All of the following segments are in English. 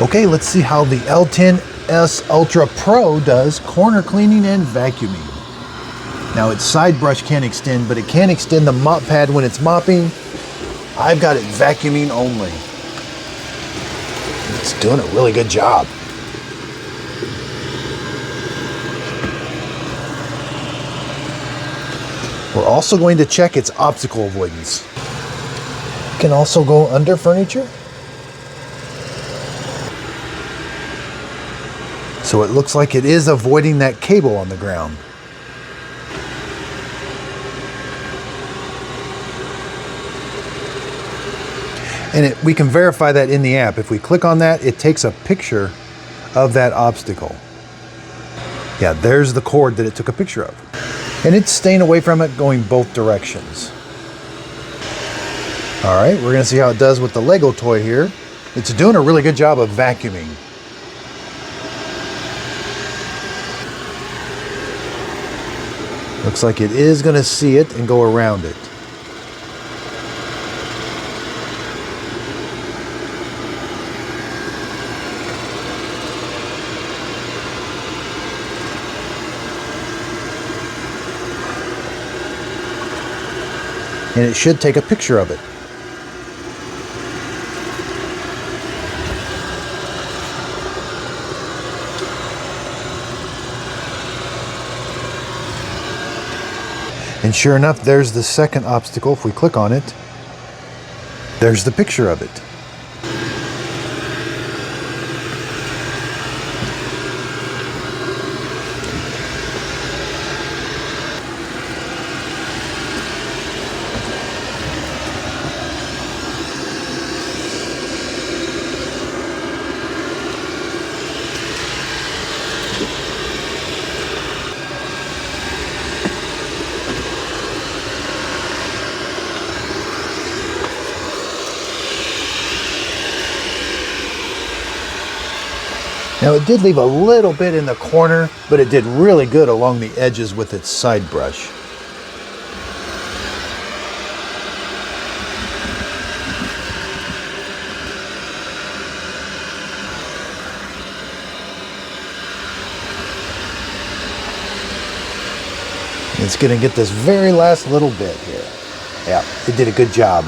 Okay, let's see how the L10S Ultra Pro does corner cleaning and vacuuming. Now its side brush can't extend, but it can extend the mop pad when it's mopping. I've got it vacuuming only. It's doing a really good job. We're also going to check its obstacle avoidance. It can also go under furniture. So it looks like it is avoiding that cable on the ground. And we can verify that in the app. If we click on that, it takes a picture of that obstacle. Yeah, there's the cord that it took a picture of. And it's staying away from it, going both directions. All right, we're gonna see how it does with the Lego toy here. It's doing a really good job of vacuuming. Looks like it is gonna see it and go around it. And it should take a picture of it. And sure enough, there's the second obstacle. If we click on it, there's the picture of it. Now it did leave a little bit in the corner, but it did really good along the edges with its side brush. It's going to get this very last little bit here. Yeah, it did a good job.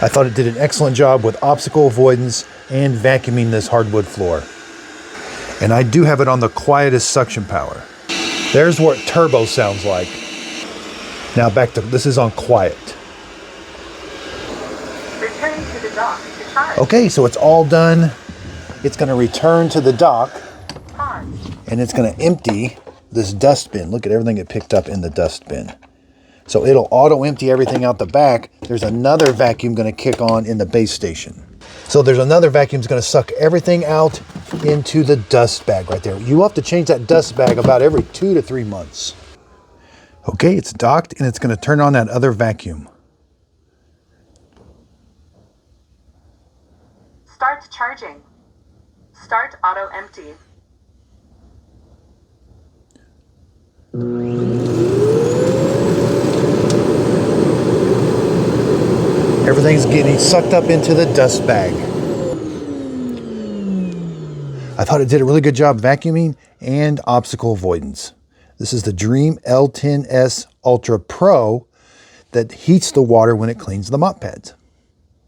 I thought it did an excellent job with obstacle avoidance and vacuuming this hardwood floor. And I do have it on the quietest suction power. There's what turbo sounds like. Now back to, this is on quiet. Return to the dock to charge. Okay, so it's all done. It's gonna return to the dock. Pause. And it's gonna empty this dustbin. Look at everything it picked up in the dustbin. So it'll auto empty everything out the back. There's another vacuum gonna kick on in the base station. So there's another vacuum that's gonna suck everything out into the dust bag right there. You have to change that dust bag about every 2 to 3 months. Okay, it's docked and it's gonna turn on that other vacuum. Start charging. Start auto empty. Everything's getting sucked up into the dust bag. I thought it did a really good job vacuuming and obstacle avoidance. This is the Dreame L10S Ultra Pro that heats the water when it cleans the mop pads.